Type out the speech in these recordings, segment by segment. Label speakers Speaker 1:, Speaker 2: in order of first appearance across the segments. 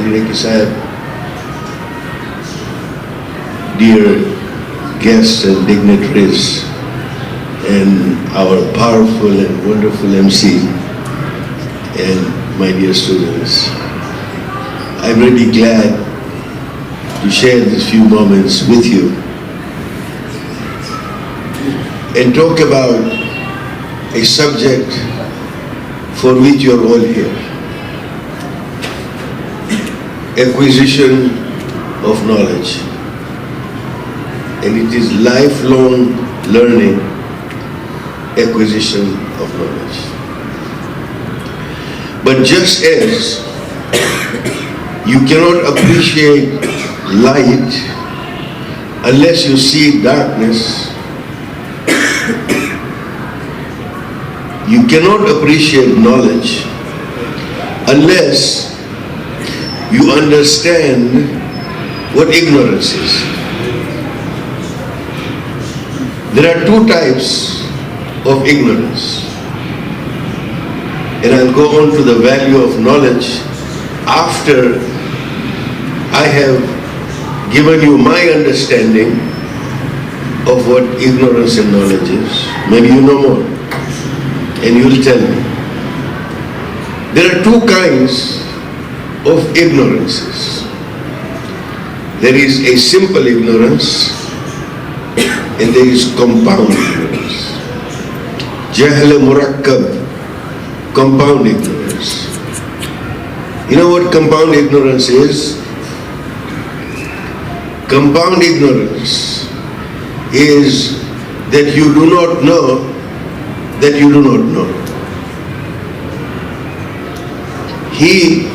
Speaker 1: Alineki Sahib, dear guests and dignitaries, and our powerful and wonderful MC, and my dear students. I'm really glad to share these few moments with you and talk about a subject for which you're all here. Acquisition of knowledge. And it is lifelong learning, acquisition of knowledge. But just as you cannot appreciate light unless you see darkness, you cannot appreciate knowledge unless you understand what ignorance is. There are two types of ignorance, and I'll go on to the value of knowledge after I have given you my understanding of what ignorance and knowledge is. Maybe you know more, and you'll tell me. There are two kinds of ignorances. There is a simple ignorance and there is compound ignorance. Jahl murakkab, compound ignorance. You know what compound ignorance is? Compound ignorance is that you do not know that you do not know. He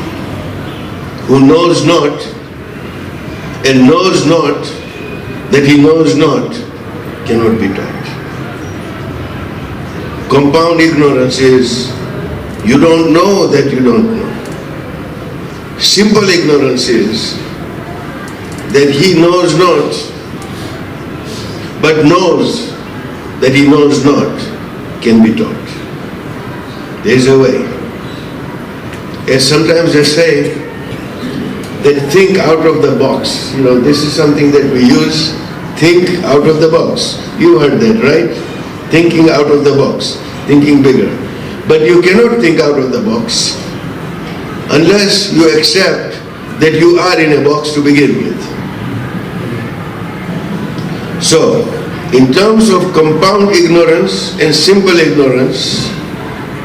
Speaker 1: who knows not and knows not that he knows not cannot be taught. Compound ignorance is you don't know that you don't know. Simple ignorance is that he knows not but knows that he knows not can be taught. There is a way. And sometimes I say that think out of the box. You know, this is something that we use. Think out of the box. You heard that, right? Thinking out of the box. Thinking bigger. But you cannot think out of the box unless you accept that you are in a box to begin with. So, in terms of compound ignorance and simple ignorance,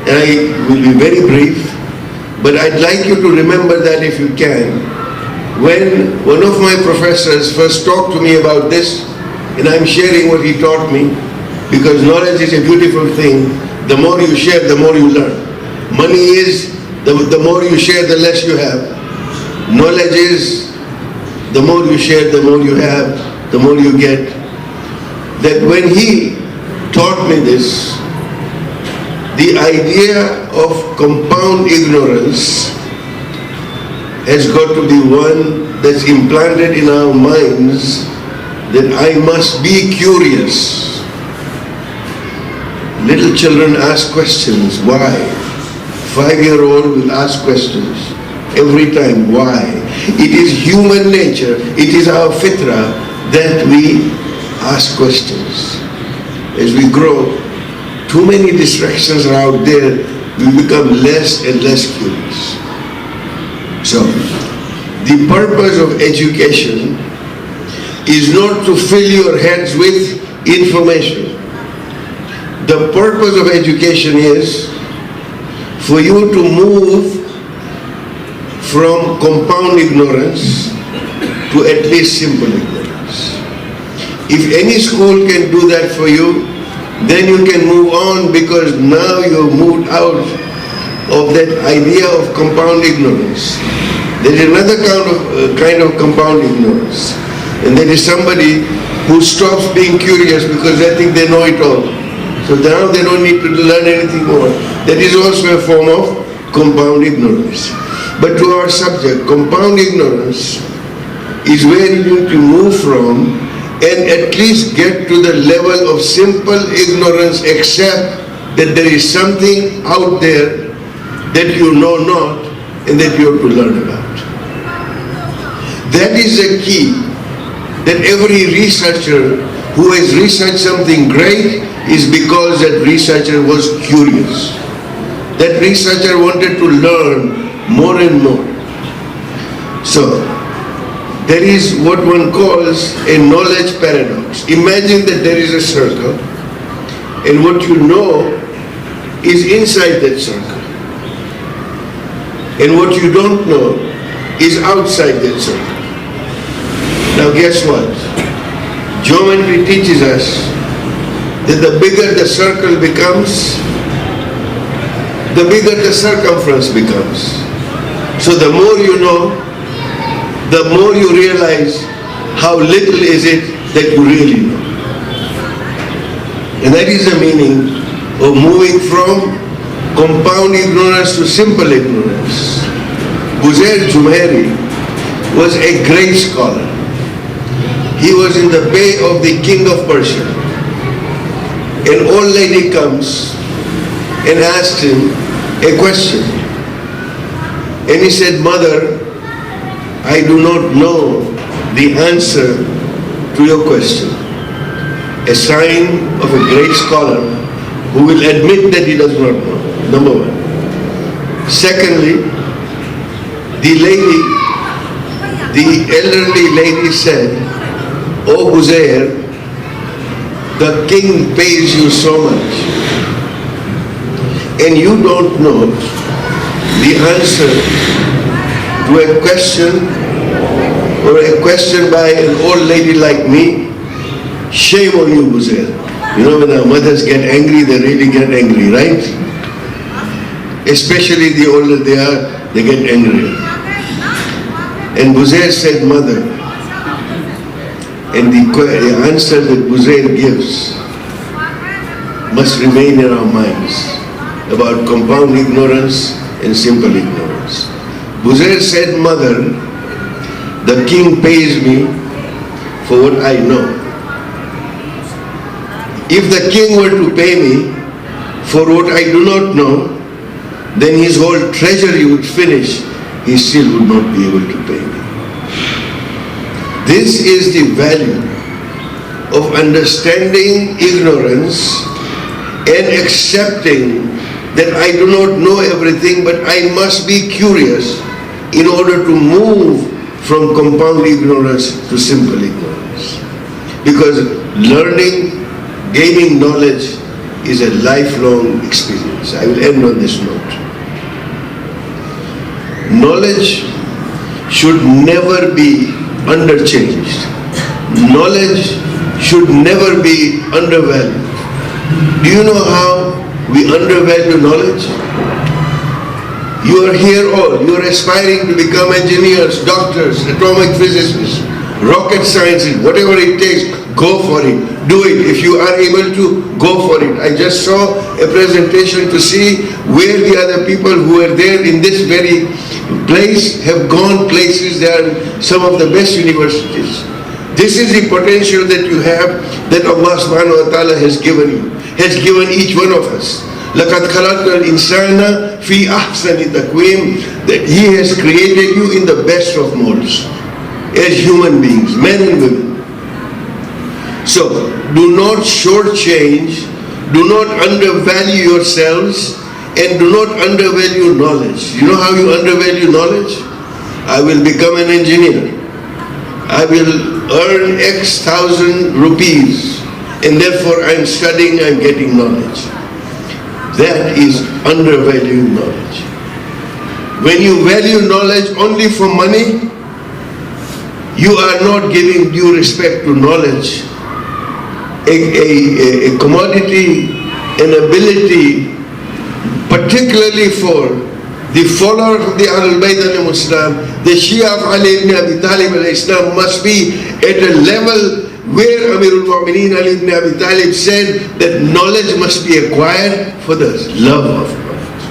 Speaker 1: and I will be very brief, but I'd like you to remember that if you can. When one of my professors first talked to me about this, and I'm sharing what he taught me, because knowledge is a beautiful thing. The more you share, the more you learn. Money is, the more you share, the less you have. Knowledge is, the more you share, the more you have, the more you get. That when he taught me this, the idea of compound ignorance has got to be one that's implanted in our minds, that I must be curious. Little children ask questions. Why? 5-year-old will ask questions every time. Why? It is human nature, it is our fitra that we ask questions. As we grow, too many distractions are out there, we become less and less curious. So, the purpose of education is not to fill your heads with information. The purpose of education is for you to move from compound ignorance to at least simple ignorance. If any school can do that for you, then you can move on, because now you've moved out of that idea of compound ignorance. There is another kind of compound ignorance, and there is somebody who stops being curious because they think they know it all. So now they don't need to learn anything more. That is also a form of compound ignorance. But to our subject, compound ignorance is where you need to move from and at least get to the level of simple ignorance, except that there is something out there that you know not and that you have to learn about. That is the key, that every researcher who has researched something great is because that researcher was curious. That researcher wanted to learn more and more. So, there is what one calls a knowledge paradox. Imagine that there is a circle, and what you know is inside that circle. And what you don't know is outside that circle. Now guess what? Geometry teaches us that the bigger the circle becomes, the bigger the circumference becomes. So the more you know, the more you realize how little is it that you really know. And that is the meaning of moving from compound ignorance to simple ignorance. Buzair Jumairi was a great scholar. He was in the bay of the king of Persia. An old lady comes and asked him a question. And he said, "Mother, I do not know the answer to your question." A sign of a great scholar who will admit that he does not know, number one. Secondly, the elderly lady said, "Oh Buzair, the king pays you so much, and you don't know the answer to a question, or a question by an old lady like me. Shame on you, Buzair." You know, when our mothers get angry, they really get angry, right? Especially the older they are, they get angry. And Buzair said, "Mother," and the answer that Buzair gives must remain in our minds about compound ignorance and simple ignorance. Buzair said, "Mother, the king pays me for what I know. If the king were to pay me for what I do not know, then his whole treasury would finish. He still would not be able to pay me." This is the value of understanding ignorance and accepting that I do not know everything, but I must be curious in order to move from compound ignorance to simple ignorance. Because learning, gaining knowledge is a lifelong experience. I will end on this note. Knowledge should never be underchanged. Knowledge should never be undervalued. Do you know how we undervalue knowledge? You are here all, you are aspiring to become engineers, doctors, atomic physicists, rocket scientists, whatever it takes, go for it, do it. If you are able to, go for it. I just saw a presentation to see where the other people who are there in this very place have gone places. They are some of the best universities. This is the potential that you have, that Allah subhanahu wa ta'ala has given you, has given each one of us. لَقَدْ خَلَقْنَا الْإِنسَانَ فِي أَحْسَنِ تَقْوِيمٍ, that He has created you in the best of molds, as human beings, men and women. So, do not shortchange, do not undervalue yourselves, and do not undervalue knowledge. You know how you undervalue knowledge? I will become an engineer. I will earn X thousand rupees, and therefore I am studying, I am getting knowledge. That is undervaluing knowledge. When you value knowledge only for money, you are not giving due respect to knowledge. A commodity, an ability, particularly for the follower of the Ahlul Bayt al-Islam, the Shia of Ali ibn Abi Talib al-Islam must be at a level where Amirul Mu'mineen Ali ibn Abi Talib said that knowledge must be acquired for the love of knowledge.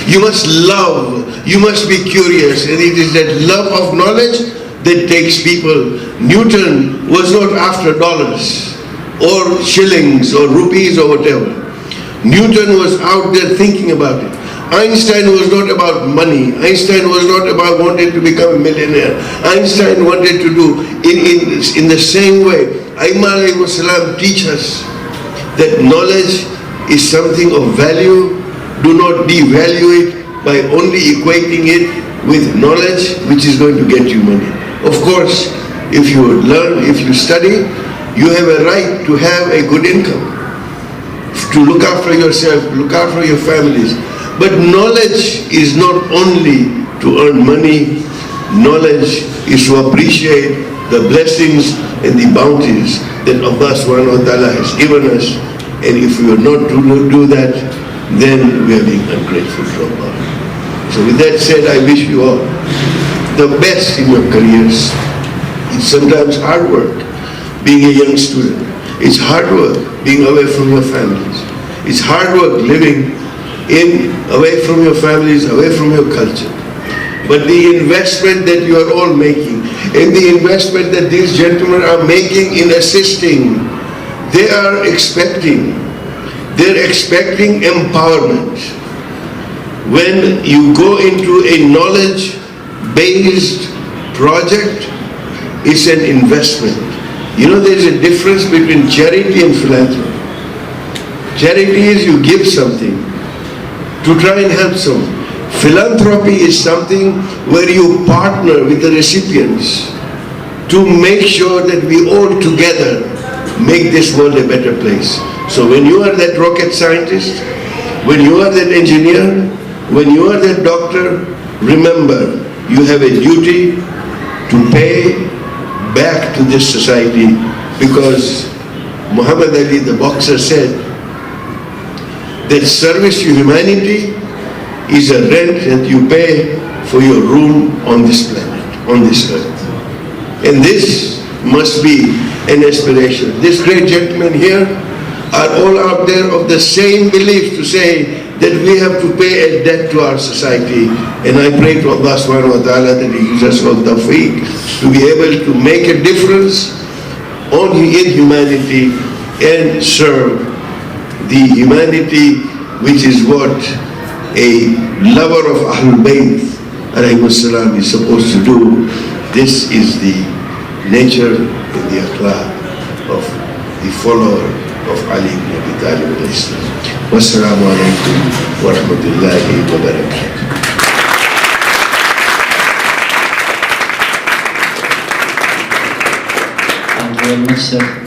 Speaker 1: You must love, you must be curious, and it is that love of knowledge that takes people. Newton was not after dollars or shillings or rupees or whatever. Newton was out there thinking about it. Einstein was not about money. Einstein was not about wanting to become a millionaire. Einstein wanted to do in the same way. Aimma alayhi salam teach us that knowledge is something of value. Do not devalue it by only equating it with knowledge which is going to get you money. Of course, if you learn, if you study, you have a right to have a good income, to look after yourself, look after your families. But knowledge is not only to earn money. Knowledge is to appreciate the blessings and the bounties that Allah subhanahu wa ta'ala has given us. And if we are not to do that, then we are being ungrateful to Allah. So with that said, I wish you all the best in your careers. It's sometimes hard work being a young student. It's hard work being away from your families. It's hard work living away from your families, away from your culture. But the investment that you are all making, and the investment that these gentlemen are making in assisting, they're expecting empowerment. When you go into a knowledge-based project, it's an investment. You know, there's a difference between charity and philanthropy. Charity is you give something to try and help someone. Philanthropy is something where you partner with the recipients to make sure that we all together make this world a better place. So when you are that rocket scientist, when you are that engineer, when you are that doctor, remember you have a duty to pay back to this society, because Muhammad Ali, the boxer, said that service to humanity is a rent that you pay for your room on this planet, on this earth. And this must be an aspiration. These great gentlemen here are all out there of the same belief to say that we have to pay a debt to our society. And I pray to Allah subhanahu wa ta'ala that He gives us all tawfiq to be able to make a difference in humanity and serve the humanity, which is what a lover of Ahlul Bayt alayhi salam is supposed to do. This is the nature and the akhlaq of the follower of Ali ibn Abi Talib alayhi salam. Wassalamu alaikum wa rahmatullahi wa barakatuh.
Speaker 2: Thank you very much, sir.